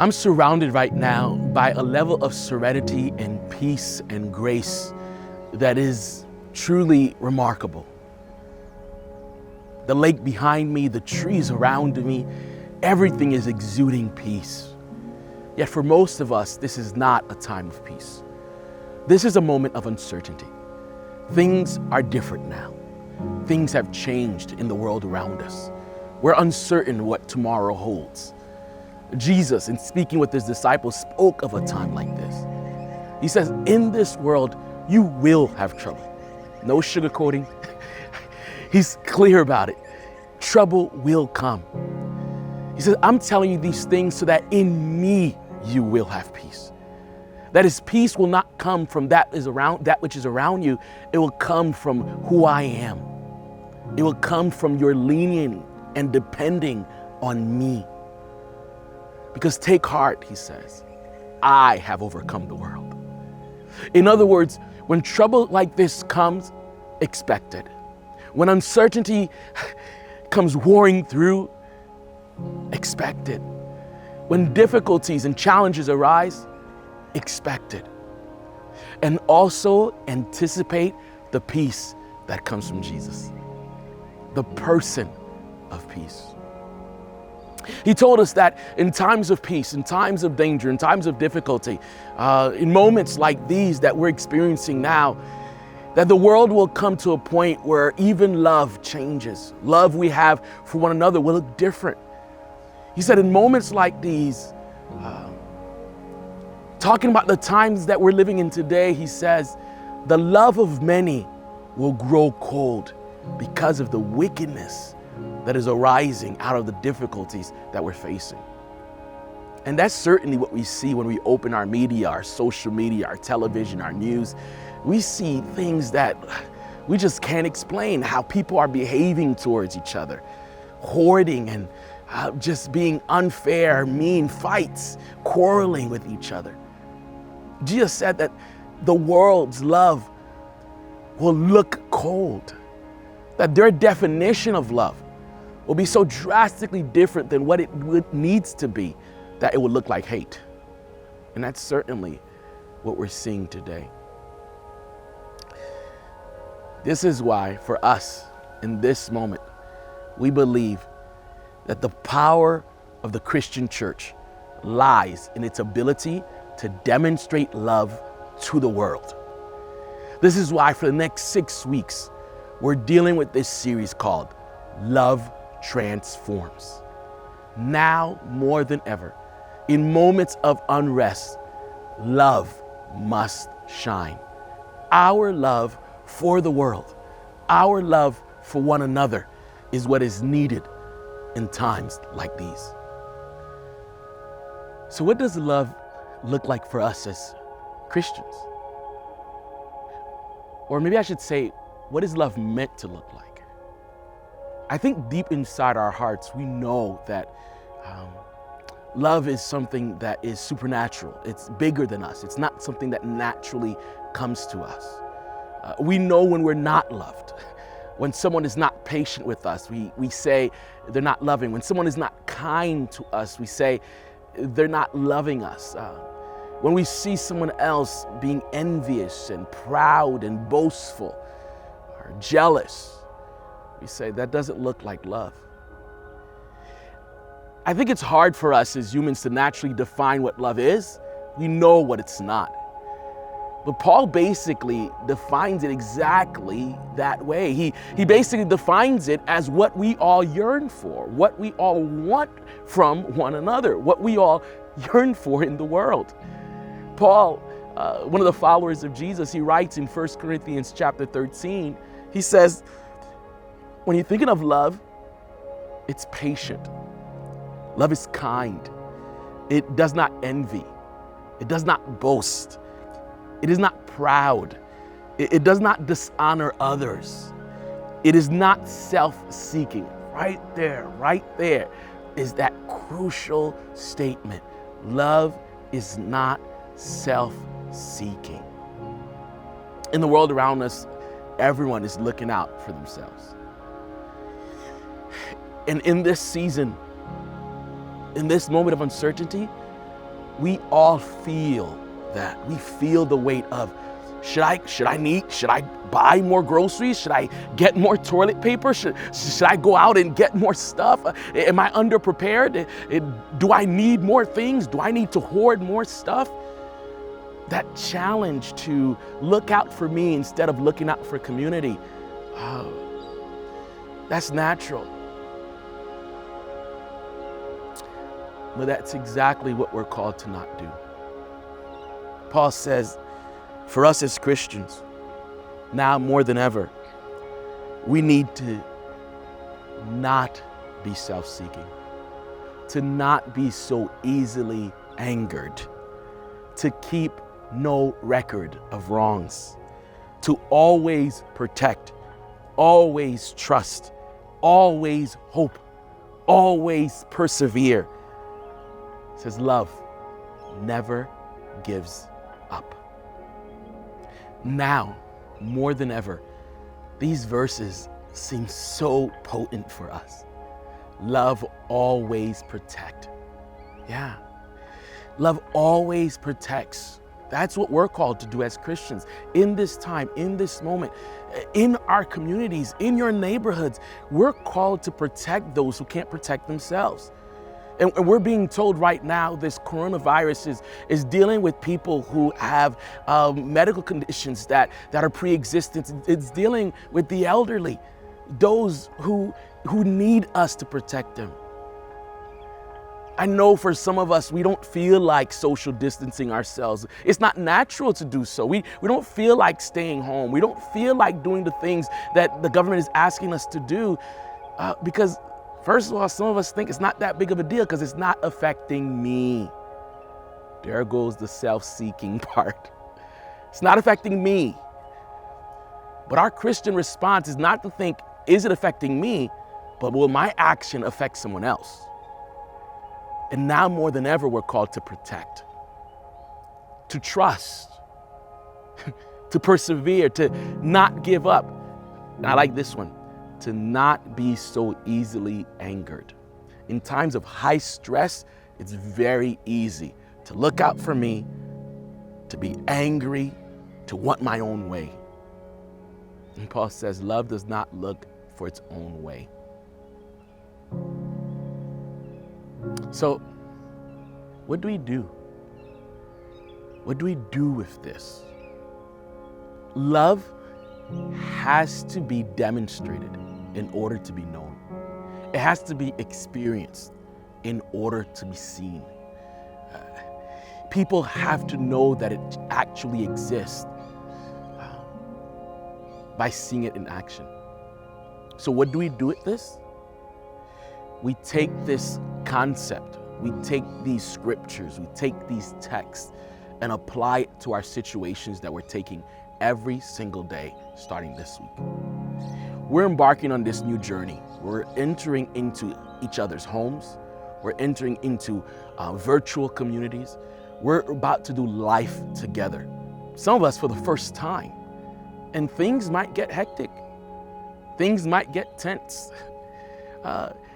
I'm surrounded right now by a level of serenity and peace and grace that is truly remarkable. The lake behind me, the trees around me, everything is exuding peace. Yet for most of us, this is not a time of peace. This is a moment of uncertainty. Things are different now. Things have changed in the world around us. We're uncertain what tomorrow holds. Jesus, in speaking with his disciples, spoke of a time like this. He says, in this world, you will have trouble. No sugarcoating. He's clear about it. Trouble will come. He says, I'm telling you these things so that in me you will have peace. That his peace will not come from that which is around you. It will come from who I am. It will come from your leaning and depending on me. Because take heart, he says, I have overcome the world. In other words, when trouble like this comes, expect it. When uncertainty comes warring through, expect it. When difficulties and challenges arise, expect it. And also anticipate the peace that comes from Jesus, the person of peace. He told us that in times of peace, in times of danger, in times of difficulty, in moments like these that we're experiencing now, that the world will come to a point where even love changes. Love we have for one another will look different. He said in moments like these, talking about the times that we're living in today, he says, the love of many will grow cold because of the wickedness that is arising out of the difficulties that we're facing. And that's certainly what we see when we open our media, our social media, our television, our news. We see things that we just can't explain, how people are behaving towards each other, hoarding and just being unfair, mean, fights, quarreling with each other. Jesus said that the world's love will look cold, that their definition of love will be so drastically different than what it needs to be that it would look like hate. And that's certainly what we're seeing today. This is why, for us, in this moment, we believe that the power of the Christian church lies in its ability to demonstrate love to the world. This is why for the next 6 weeks, we're dealing with this series called Love Transforms. Now more than ever, in moments of unrest, love must shine. Our love for the world, our love for one another is what is needed in times like these. So what does love look like for us as Christians? Or maybe I should say, what is love meant to look like? I think deep inside our hearts, we know that love is something that is supernatural. It's bigger than us. It's not something that naturally comes to us. We know when we're not loved. When someone is not patient with us, we say they're not loving. When someone is not kind to us, we say they're not loving us. When we see someone else being envious and proud and boastful or jealous, we say that doesn't look like love. I think it's hard for us as humans to naturally define what love is. We know what it's not. But Paul basically defines it exactly that way. He basically defines it as what we all yearn for, what we all want from one another, what we all yearn for in the world. Paul, one of the followers of Jesus, he writes in 1 Corinthians chapter 13, he says, when you're thinking of love, it's patient. Love is kind. It does not envy. It does not boast. It is not proud. It does not dishonor others. It is not self-seeking. Right there is that crucial statement. Love is not self-seeking. In the world around us, everyone is looking out for themselves. And in this season, in this moment of uncertainty, We all feel that. We feel the weight of, should I buy more groceries? Should I get more toilet paper? Should I go out and get more stuff? Am I underprepared? Do I need more things? Do I need to hoard more stuff? That challenge to look out for me instead of looking out for community, that's natural. But that's exactly what we're called to not do. Paul says, for us as Christians, now more than ever, we need to not be self-seeking, to not be so easily angered, to keep no record of wrongs, to always protect, always trust, always hope, always persevere. It says love never gives up. Now, more than ever, these verses seem so potent for us. Love always protect. Yeah. Love always protects. That's what we're called to do as Christians in this time, in this moment, in our communities, in your neighborhoods. We're called to protect those who can't protect themselves. And we're being told right now this coronavirus is dealing with people who have medical conditions that are pre-existent. It's dealing with the elderly, those who need us to protect them. I know for some of us, we don't feel like social distancing ourselves. It's not natural to do so. We don't feel like staying home. We don't feel like doing the things that the government is asking us to do because, first of all, some of us think it's not that big of a deal because it's not affecting me. There goes the self-seeking part. It's not affecting me. But our Christian response is not to think, is it affecting me? But will my action affect someone else? And now more than ever, we're called to protect, to trust, to persevere, to not give up. And I like this one, to not be so easily angered. In times of high stress, it's very easy to look out for me, to be angry, to want my own way. And Paul says, love does not look for its own way. So, what do we do? What do we do with this? Love has to be demonstrated in order to be known. It has to be experienced in order to be seen. People have to know that it actually exists by seeing it in action. So what do we do with this? We take this concept, we take these scriptures, we take these texts and apply it to our situations that we're taking every single day starting this week. We're embarking on this new journey. We're entering into each other's homes. We're entering into virtual communities. We're about to do life together. Some of us for the first time. And things might get hectic. Things might get tense.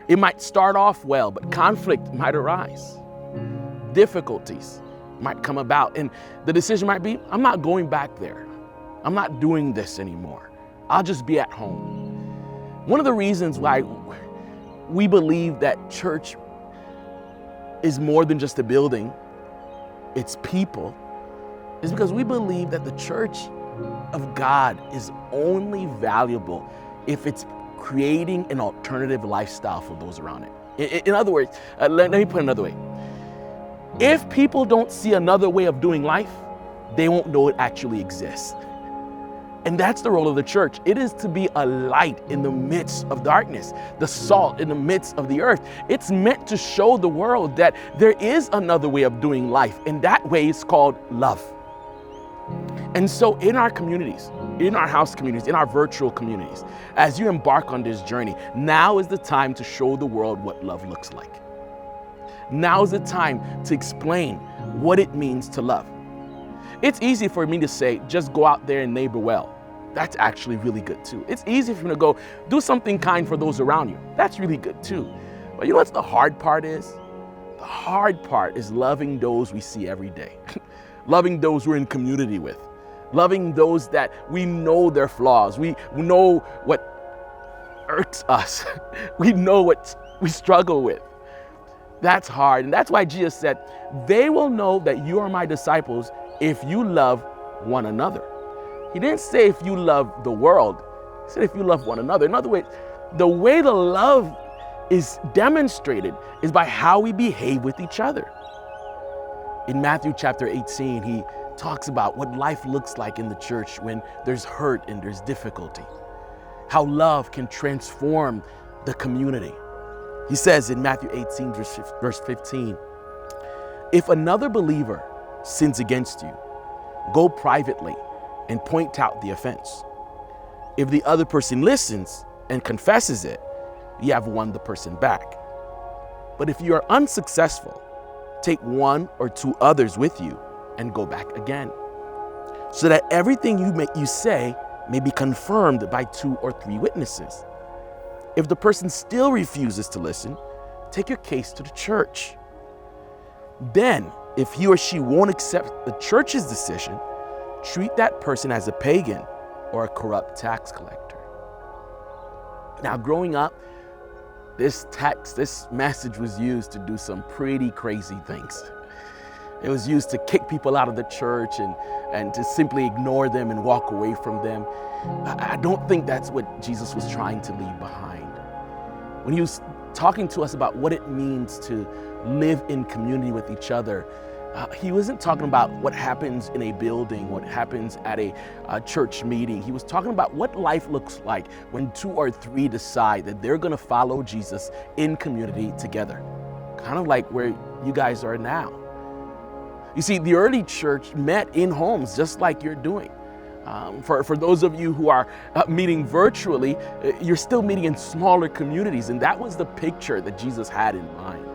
It might start off well, but conflict might arise. Difficulties might come about. And the decision might be, I'm not going back there. I'm not doing this anymore. I'll just be at home. One of the reasons why we believe that church is more than just a building, it's people, is because we believe that the church of God is only valuable if it's creating an alternative lifestyle for those around it. In other words, let me put it another way. If people don't see another way of doing life, they won't know it actually exists. And that's the role of the church. It is to be a light in the midst of darkness, the salt in the midst of the earth. It's meant to show the world that there is another way of doing life, and that way is called love. And so in our communities, in our house communities, in our virtual communities, as you embark on this journey, now is the time to show the world what love looks like. Now is the time to explain what it means to love. It's easy for me to say, just go out there and neighbor well. That's actually really good too. It's easy for me to go, do something kind for those around you. That's really good too. But you know what's the hard part is? The hard part is loving those we see every day, loving those we're in community with, loving those that we know their flaws. We know what irks us. We know what we struggle with. That's hard. And that's why Jesus said, they will know that you are my disciples if you love one another. He didn't say if you love the world. He said if you love one another. In other words, the way the love is demonstrated is by how we behave with each other. In Matthew chapter 18, he talks about what life looks like in the church when there's hurt and there's difficulty. How love can transform the community. He says in Matthew 18, verse 15, if another believer sins against you, go privately and point out the offense. If the other person listens and confesses it, you have won the person back. But if you are unsuccessful, take one or two others with you and go back again, so that everything you say may be confirmed by 2 or 3 witnesses. If the person still refuses to listen, take your case to the church. Then, if he or she won't accept the church's decision, treat that person as a pagan or a corrupt tax collector. Now, growing up, this message was used to do some pretty crazy things. It was used to kick people out of the church and to simply ignore them and walk away from them. I don't think that's what Jesus was trying to leave behind. When he was talking to us about what it means to live in community with each other, he wasn't talking about what happens in a building, what happens at a church meeting. He was talking about what life looks like when 2 or 3 decide that they're going to follow Jesus in community together. Kind of like where you guys are now. You see, the early church met in homes just like you're doing. For those of you who are meeting virtually, you're still meeting in smaller communities, and that was the picture that Jesus had in mind.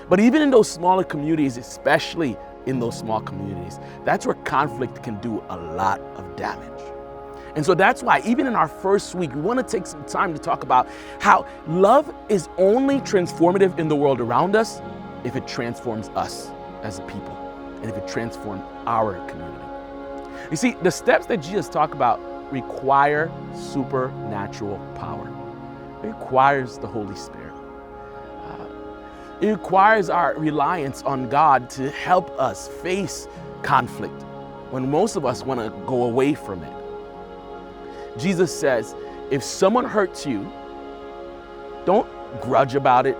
But even in those smaller communities, especially in those small communities, that's where conflict can do a lot of damage. And so that's why even in our first week, we want to take some time to talk about how love is only transformative in the world around us if it transforms us as a people and if it transforms our community. You see, the steps that Jesus talked about require supernatural power. It requires the Holy Spirit. It requires our reliance on God to help us face conflict when most of us want to go away from it. Jesus says, if someone hurts you, don't grudge about it,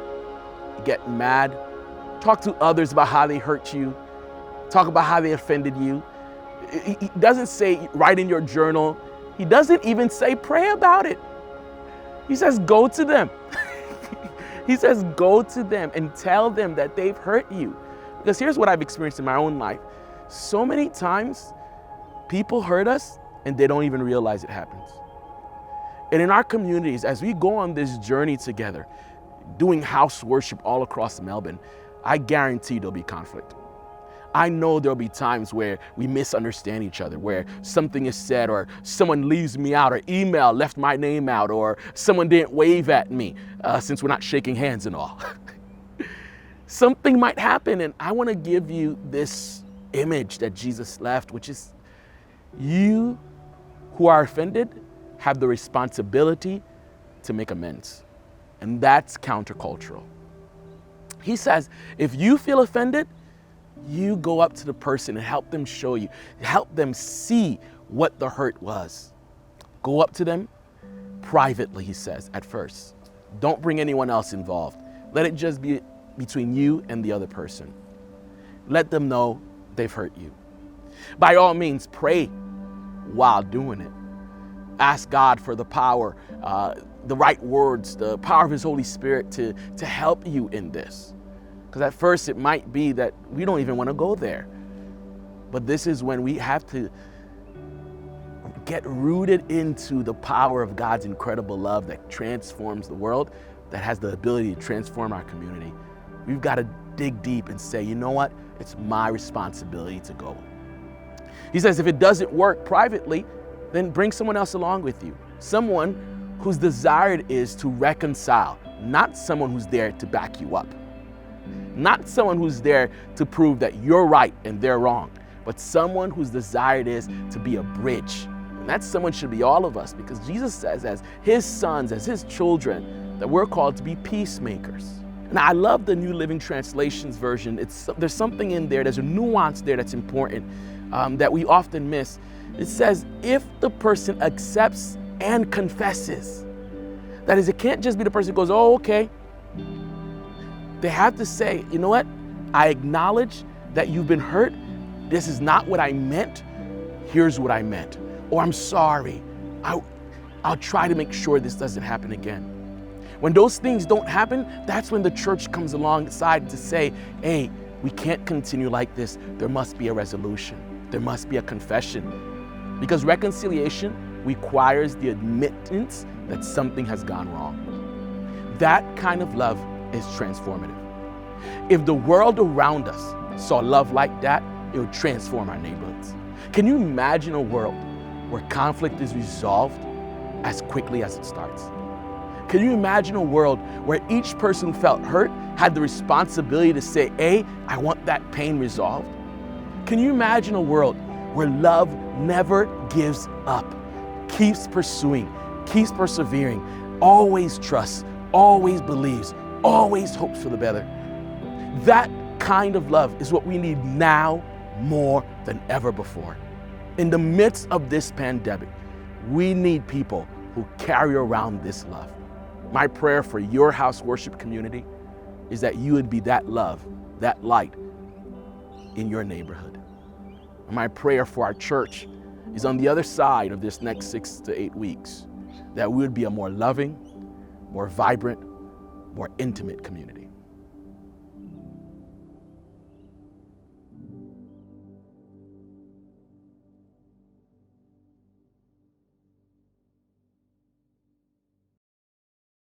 get mad, talk to others about how they hurt you, talk about how they offended you. He doesn't say write in your journal. He doesn't even say pray about it. He says go to them. He says go to them and tell them that they've hurt you. Because here's what I've experienced in my own life. So many times people hurt us and they don't even realize it happens. And in our communities, as we go on this journey together, doing house worship all across Melbourne, I guarantee there'll be conflict. I know there'll be times where we misunderstand each other, where something is said or someone leaves me out or email left my name out or someone didn't wave at me since we're not shaking hands and all. Something might happen, and I want to give you this image that Jesus left, which is you who are offended have the responsibility to make amends. And that's countercultural. He says, if you feel offended, you go up to the person and help them show you, help them see what the hurt was. Go up to them privately, he says, at first. Don't bring anyone else involved. Let it just be between you and the other person. Let them know they've hurt you. By all means, pray while doing it. Ask God for the power, the right words, the power of his Holy Spirit to help you in this. Because at first it might be that we don't even want to go there. But this is when we have to get rooted into the power of God's incredible love that transforms the world, that has the ability to transform our community. We've got to dig deep and say, you know what? It's my responsibility to go. He says, if it doesn't work privately, then bring someone else along with you. Someone whose desire it is to reconcile, not someone who's there to back you up. Not someone who's there to prove that you're right and they're wrong, but someone whose desire it is to be a bridge. And that someone should be all of us, because Jesus says as his sons, as his children, that we're called to be peacemakers. And I love the New Living Translations version. There's something in there, there's a nuance there that's important that we often miss. It says, if the person accepts and confesses. That is, it can't just be the person who goes, oh, okay. They have to say, you know what? I acknowledge that you've been hurt. This is not what I meant. Here's what I meant. Or I'm sorry. I'll try to make sure this doesn't happen again. When those things don't happen, that's when the church comes alongside to say, hey, we can't continue like this. There must be a resolution. There must be a confession. Because reconciliation requires the admittance that something has gone wrong. That kind of love is transformative. If the world around us saw love like that, it would transform our neighborhoods. Can you imagine a world where conflict is resolved as quickly as it starts? Can you imagine a world where each person who felt hurt had the responsibility to say, hey, I want that pain resolved? Can you imagine a world where love never gives up, keeps pursuing, keeps persevering, always trusts, always believes, always hopes for the better? That kind of love is what we need now more than ever before. In the midst of this pandemic, we need people who carry around this love. My prayer for your house worship community is that you would be that love, that light in your neighborhood. And my prayer for our church is on the other side of this next 6 to 8 weeks, that we would be a more loving, more vibrant, more intimate community.